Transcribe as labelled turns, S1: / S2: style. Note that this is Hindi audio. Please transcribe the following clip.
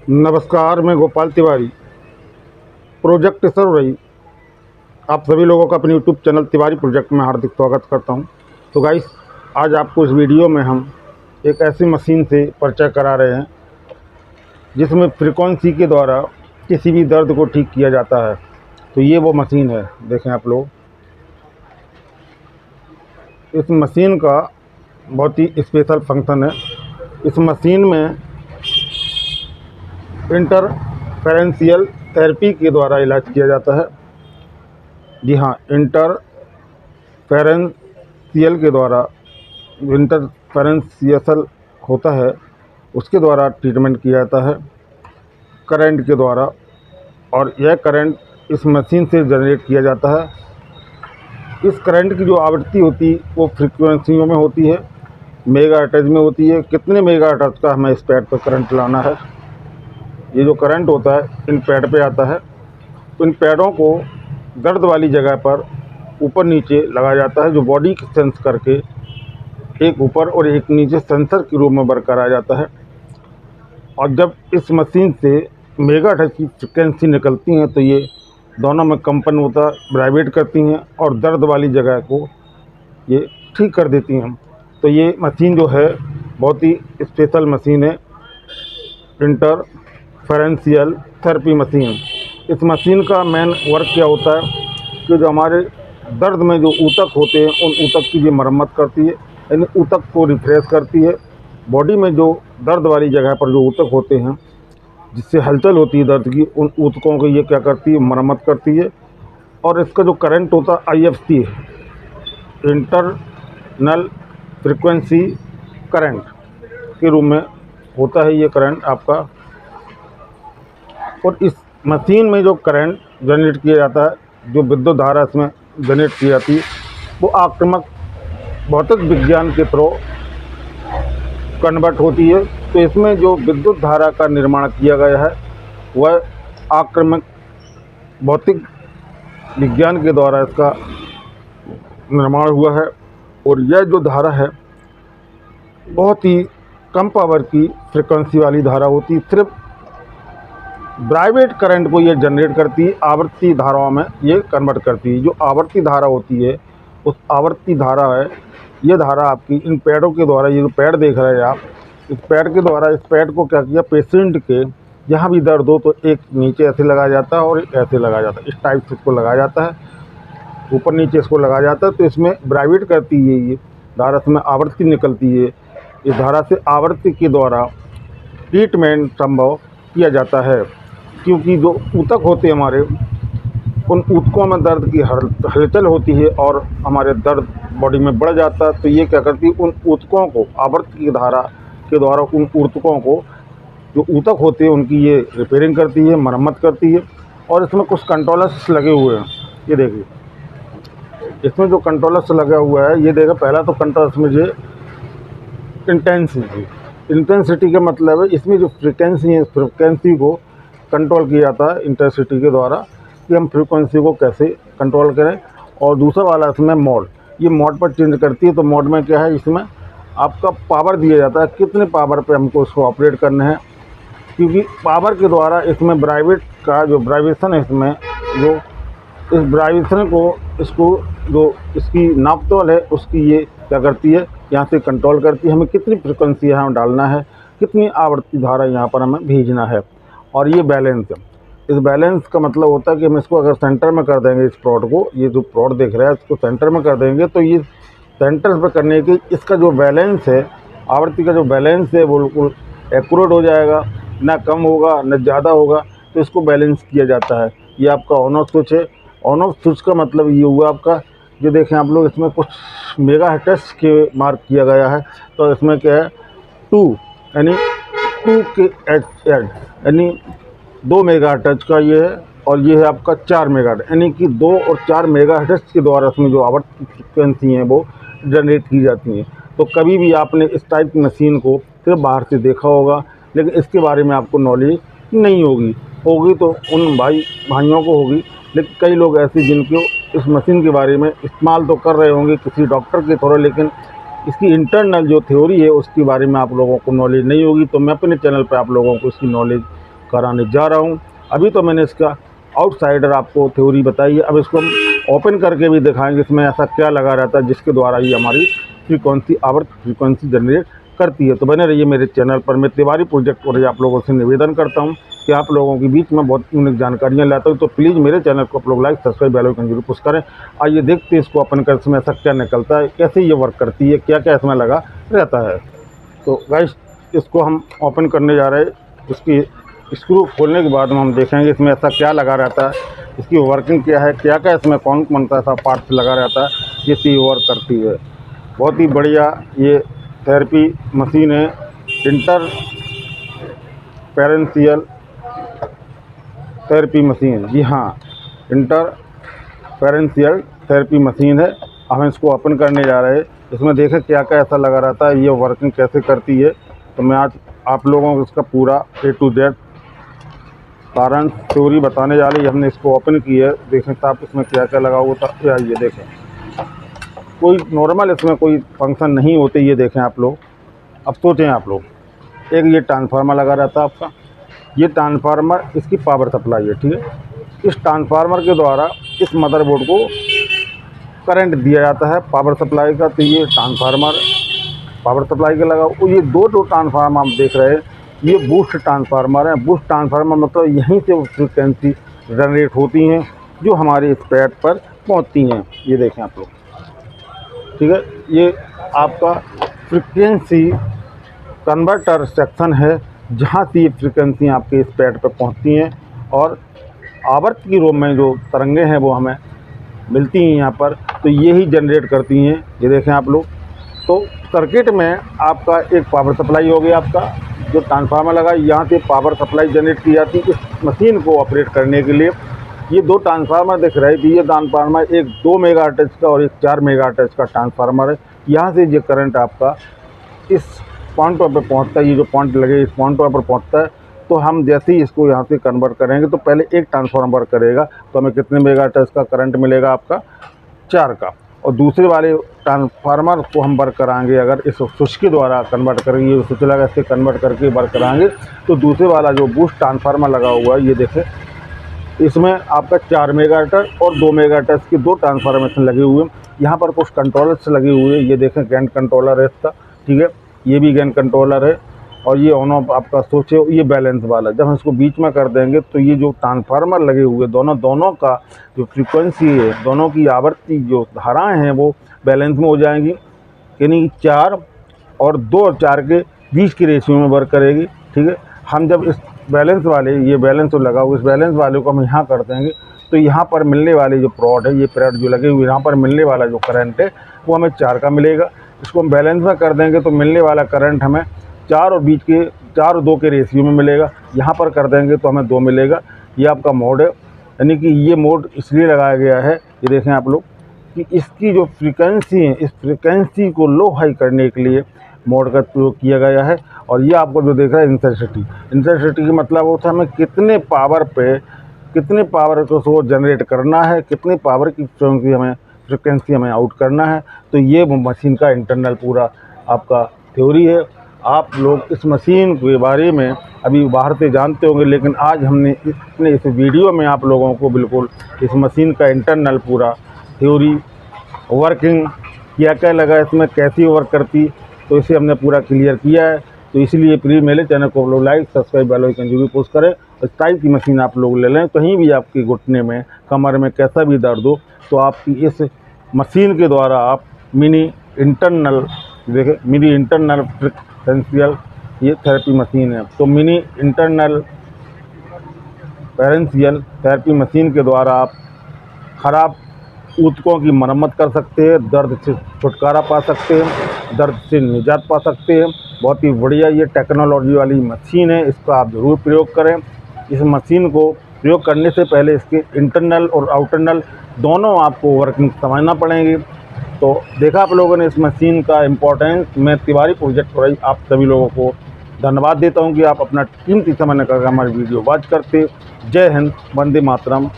S1: नमस्कार, मैं गोपाल तिवारी, प्रोजेक्ट सर्वरई। आप सभी लोगों का अपने यूट्यूब चैनल तिवारी प्रोजेक्ट में हार्दिक स्वागत करता हूं। तो गाइस, आज आपको इस वीडियो में हम एक ऐसी मशीन से परिचय करा रहे हैं जिसमें फ्रीक्वेंसी के द्वारा किसी भी दर्द को ठीक किया जाता है। तो ये वो मशीन है, देखें आप लोग। इस मशीन का बहुत ही स्पेशल फंक्शन है। इस मशीन में इंटरफेरेंशियल थेरेपी के द्वारा इलाज किया जाता है। जी हाँ, इंटरफेरेंशियल के द्वारा, इंटरफेरेंशियल होता है, उसके द्वारा ट्रीटमेंट किया जाता है करंट के द्वारा। और यह करंट इस मशीन से जनरेट किया जाता है। इस करंट की जो आवृत्ति होती है वो फ्रीक्वेंसियों में होती है, मेगाहर्ट्ज़ में होती है। कितने मेगाहर्ट्ज़ का हमें इस पैड पर करंट लाना है, ये जो करंट होता है इन पैड पे आता है। तो इन पैडों को दर्द वाली जगह पर ऊपर नीचे लगाया जाता है, जो बॉडी की सेंस करके एक ऊपर और एक नीचे सेंसर के रूप में वर्क कराया जाता है। और जब इस मशीन से मेगाहर्ट्ज़ की फ्रिक्वेंसी निकलती हैं तो ये दोनों में कंपन होता, वाइब्रेट करती हैं और दर्द वाली जगह को ये ठीक कर देती हैं। तो ये मशीन जो है बहुत ही स्पेशल मशीन है, इंटरफेरेंशियल थेरेपी मशीन। इस मशीन का मेन वर्क क्या होता है कि जो हमारे दर्द में जो ऊतक होते हैं उन ऊतक की भी मरम्मत करती है, यानी ऊतक को रिफ्रेश करती है। बॉडी में जो दर्द वाली जगह पर जो ऊतक होते हैं जिससे हलचल होती है दर्द की, उन ऊतकों को ये क्या करती है, मरम्मत करती है। और इसका जो करंट होता है IFC है, इंटरनल फ्रीक्वेंसी करंट के रूप में होता है ये करंट आपका। और इस मशीन में जो करंट जनरेट किया जाता है, जो विद्युत धारा इसमें जनरेट की जाती है, वो आक्रामक भौतिक विज्ञान के थ्रू कन्वर्ट होती है। तो इसमें जो विद्युत धारा का निर्माण किया गया है वह आक्रामक भौतिक विज्ञान के द्वारा इसका निर्माण हुआ है। और यह जो धारा है बहुत ही कम पावर की फ्रिक्वेंसी वाली धारा होती है। सिर्फ वाइब्रेट करंट को ये जनरेट करती है, आवर्ती धाराओं में ये कन्वर्ट करती है। जो आवर्ती धारा होती है, उस आवर्ती धारा है, ये धारा आपकी इन पैडों के द्वारा, ये जो पैड देख रहे हैं आप, इस पैड के द्वारा, इस पैड को क्या किया, पेशेंट के जहाँ भी दर्द हो तो एक नीचे ऐसे लगाया जाता है और एक ऐसे लगाया जाता है। इस टाइप से इसको लगाया जाता है, ऊपर नीचे इसको लगाया जाता है। तो इसमें वाइब्रेट करती है ये धारा, इसमें आवृत्ति निकलती है। इस धारा से आवृत्ति के द्वारा ट्रीटमेंट संभव किया जाता है, क्योंकि जो ऊतक होते हैं हमारे, उन ऊतकों में दर्द की हलचल होती है और हमारे दर्द बॉडी में बढ़ जाता है। तो ये क्या करती है, उन ऊतकों को आवृत्ति की धारा के द्वारा, उन ऊतकों को, जो ऊतक होते हैं उनकी ये रिपेयरिंग करती है, मरम्मत करती है। और इसमें कुछ कंट्रोलर्स लगे हुए हैं, ये देखिए इसमें जो कंट्रोलर्स लगा हुआ है, ये देखा पहला तो कंट्रोलर्स में जो इंटेंसिटी का मतलब है, इसमें जो फ्रिक्वेंसी है, फ्रिक्वेंसी को कंट्रोल किया जाता है इंटेंसिटी के द्वारा, कि हम फ्रिक्वेंसी को कैसे कंट्रोल करें। और दूसरा वाला इसमें मोड, ये मोड पर चेंज करती है। तो मोड में क्या है, इसमें आपका पावर दिया जाता है, कितने पावर पे हमको इसको ऑपरेट करना है, क्योंकि पावर के द्वारा इसमें वाइब्रेट का जो वाइब्रेशन है, इसमें जो इस वाइब्रेशन को, इसको जो इसकी नापतोल है उसकी ये क्या करती है, यहाँ से कंट्रोल करती है, हमें कितनी फ्रिक्वेंसी यहाँ डालना है, कितनी आवर्ती धारा यहाँ पर हमें भेजना है। और ये बैलेंस है, इस बैलेंस का मतलब होता है कि हम इसको अगर सेंटर में कर देंगे, इस प्रोड को, ये जो प्रोड देख रहे हैं इसको सेंटर में कर देंगे, तो ये सेंटर पर करने के इसका जो बैलेंस है, आवृत्ति का जो बैलेंस है वो बिल्कुल एक्यूरेट हो जाएगा, ना कम होगा ना ज़्यादा होगा। तो इसको बैलेंस किया जाता है। ये आपका ऑन ऑफ स्विच है। ऑन ऑफ स्विच का मतलब ये हुआ आपका, जो देखें आप लोग, इसमें कुछ मेगाहर्ट्ज़ के मार्क किया गया है। तो इसमें क्या है, 2 यानी 2 के एड यानी 2 मेगाहर्ट्ज़ का ये है, और ये है आपका 4 मेगाहर्ट्ज़, यानी कि 2 और 4 मेगाहर्ट्ज़ के द्वारा इसमें जो आवर्ती फ्रिक्वेंसी हैं वो जनरेट की जाती हैं। तो कभी भी आपने इस टाइप की मशीन को सिर्फ बाहर से देखा होगा, लेकिन इसके बारे में आपको नॉलेज नहीं होगी तो उन भाइयों को होगी। लेकिन कई लोग ऐसे जिनको इस मशीन के बारे में इस्तेमाल तो कर रहे होंगे किसी डॉक्टर के थ्रू, लेकिन इसकी इंटरनल जो थ्योरी है उसके बारे में आप लोगों को नॉलेज नहीं होगी। तो मैं अपने चैनल पर आप लोगों को इसकी नॉलेज कराने जा रहा हूँ। अभी तो मैंने इसका आउटसाइडर आपको थ्योरी बताई है, अब इसको हम ओपन करके भी दिखाएंगे इसमें ऐसा क्या लगा रहता है जिसके द्वारा ये हमारी फ्रीक्वेंसी आवर्त फ्रीक्वेंसी जनरेट करती है। तो बने रहिए मेरे चैनल पर। मैं तिवारी प्रोजेक्ट और आप लोगों से निवेदन करता हूँ कि आप लोगों के बीच में बहुत यूनिक जानकारियाँ लाता हूँ, तो प्लीज़ मेरे चैनल को आप लोग लाइक सब्सक्राइब बेल आइकन जरूर पुश करें। आइए देखते हैं इसको ओपन कर इसमें ऐसा क्या निकलता है, कैसे ये वर्क करती है, क्या क्या इसमें लगा रहता है। तो गाइस इसको हम ओपन करने जा रहे हैं। इसकी स्क्रू खोलने के बाद हम देखेंगे इसमें ऐसा क्या लगा रहता है, इसकी वर्किंग क्या है, क्या क्या इसमें कौन कौन सा ऐसा पार्ट्स लगा रहता है जिससे ये वर्क करती है। बहुत ही बढ़िया ये थेरेपी मशीन है, इंटरफेरेंशियल थेरेपी मशीन। जी हाँ, इंटरफेरेंशियल थेरेपी मशीन है। हम इसको ओपन करने जा रहे हैं। इसमें देखें क्या क्या ऐसा लगा रहता है, ये वर्किंग कैसे करती है। तो मैं आज आप लोगों को इसका पूरा A to Z कारण थ्योरी बताने जा रही है। हमने इसको ओपन की है, देखें साहब इसमें क्या क्या लगा हुआ था। ये देखें, कोई नॉर्मल इसमें कोई फंक्शन नहीं होते। ये देखें आप लोग, अब सोचें आप लोग, एक ये ट्रांसफार्मर लगा रहता है आपका, ये ट्रांसफार्मर इसकी पावर सप्लाई है, ठीक है। इस ट्रांसफार्मर के द्वारा इस मदरबोर्ड को करंट दिया जाता है पावर सप्लाई का। तो ये ट्रांसफार्मर पावर सप्लाई का लगा। ये दो ट्रांसफार्मर आप देख रहे हैं, ये बूस्ट ट्रांसफार्मर है। बूस्ट ट्रांसफार्मर मतलब यहीं से वो फ्रिक्वेंसी जनरेट होती हैं जो हमारे इस पैड पर पहुंचती हैं। ये देखें आप लोग, ठीक है। ये आपका फ्रिक्वेंसी कन्वर्टर सेक्शन है जहाँ से ये फ्रिक्वेंसी आपके इस पैड पर पहुंचती हैं और आवर्त की रूप में जो तरंगे हैं वो हमें मिलती हैं यहाँ पर, तो ये ही जनरेट करती हैं। ये देखें आप लोग, तो सर्किट में आपका एक पावर सप्लाई हो गया, आपका जो ट्रांसफार्मर लगा यहाँ से पावर सप्लाई जनरेट की जाती है इस मशीन को ऑपरेट करने के लिए। ये दो ट्रांसफार्मर दिख रहे थे, ये ट्रांसफार्मर एक 2 मेगाहर्ट्ज का और एक 4 मेगाहर्ट्ज का ट्रांसफार्मर है। यहाँ से ये करंट आपका इस पॉइंट पर पहुँचता है, ये जो पॉइंट लगे इस पॉइंट पर पहुँचता है। तो हम जैसे ही इसको यहाँ से कन्वर्ट करेंगे तो पहले एक ट्रांसफार्मर करेगा, तो हमें कितने मेगाहर्ट्ज का करंट मिलेगा आपका 4 का, और दूसरे वाले ट्रांसफार्मर को हम वर्क कराएंगे अगर इस स्विच के द्वारा कन्वर्ट करेंगे, ये स्विच लगा इससे कन्वर्ट करके वर्क कराएंगे तो दूसरे वाला जो बूस्ट ट्रांसफार्मर लगा हुआ है, ये देखें इसमें आपका 4 मेगाहर्ट्ज और 2 मेगाहर्ट्ज के दो ट्रांसफार्मेशन लगे हुए हैं। यहाँ पर कुछ कंट्रोलर्स लगे हुए हैं, ये देखें गेन कंट्रोलर है इसका, ठीक है, ये भी गेन कंट्रोलर है। और ये ऑन ऑफ आपका स्विच है, ये बैलेंस वाला। जब हम इसको बीच में कर देंगे तो ये जो ट्रांसफार्मर लगे हुए दोनों का जो फ्रीक्वेंसी है, दोनों की आवर्ती जो धाराएं हैं वो बैलेंस में हो जाएंगी, यानी 4 और 2 और 4 के बीच की रेशियो में वर्क करेगी, ठीक है। हम जब इस बैलेंस वाले, ये बैलेंस जो लगा हुआ, इस बैलेंस वाले को हम यहाँ कर देंगे तो यहाँ पर मिलने वाले जो प्रोड है, ये प्रोड जो लगे हुए यहाँ पर मिलने वाला जो करंट है वो हमें 4 का मिलेगा। इसको हम बैलेंस में कर देंगे तो मिलने वाला करंट हमें 4 और बीच के 4 और 2 के रेशियो में मिलेगा। यहाँ पर कर देंगे तो हमें 2 मिलेगा। ये आपका मोड है, यानी कि ये मोड इसलिए लगाया गया है, ये देखें आप लोग, कि इसकी जो फ्रीक्वेंसी है, इस फ्रीक्वेंसी को लो हाई करने के लिए मोड का प्रयोग किया गया है। और ये आपको जो देख रहा है इंटेंसिटी का मतलब होता है हमें कितने पावर को जनरेट करना है, कितने पावर की फ्रीक्वेंसी हमें आउट करना है। तो ये मशीन का इंटरनल पूरा आपका थ्योरी है। आप लोग इस मशीन के बारे में अभी बाहर से जानते होंगे, लेकिन आज हमने इस वीडियो में आप लोगों को बिल्कुल इस मशीन का इंटरनल पूरा थ्योरी, वर्किंग क्या क्या लगा इसमें, कैसी वर्क करती, तो इसे हमने पूरा क्लियर किया है। तो इसलिए प्लीज़ मेरे चैनल को लोग लाइक सब्सक्राइब बेल आइकन जरूर पोस्ट करें। इस टाइप की मशीन आप लोग ले लें, कहीं भी आपके घुटने में, कमर में कैसा भी दर्द हो तो आपकी इस मशीन के द्वारा आप मिनी इंटरनल फ्रिक्वेंशियल ये थेरेपी मशीन है। तो मिनी इंटरनल फेरेंशियल थेरेपी मशीन के द्वारा आप खराब ऊतकों की मरम्मत कर सकते हैं, दर्द से छुटकारा पा सकते हैं, दर्द से निजात पा सकते हैं। बहुत ही बढ़िया ये टेक्नोलॉजी वाली मशीन है, इसका आप ज़रूर प्रयोग करें। इस मशीन को प्रयोग करने से पहले इसके इंटरनल और आउटरनल दोनों आपको वर्किंग समझना पड़ेंगे। तो देखा आप लोगों ने इस मशीन का इम्पोर्टेंस। मैं तिवारी प्रोजेक्ट पर आप सभी लोगों को धन्यवाद देता हूं कि आप अपना कीमती समय निकाल कर हमारी वीडियो वॉच करते। जय हिंद, वंदे मातरम।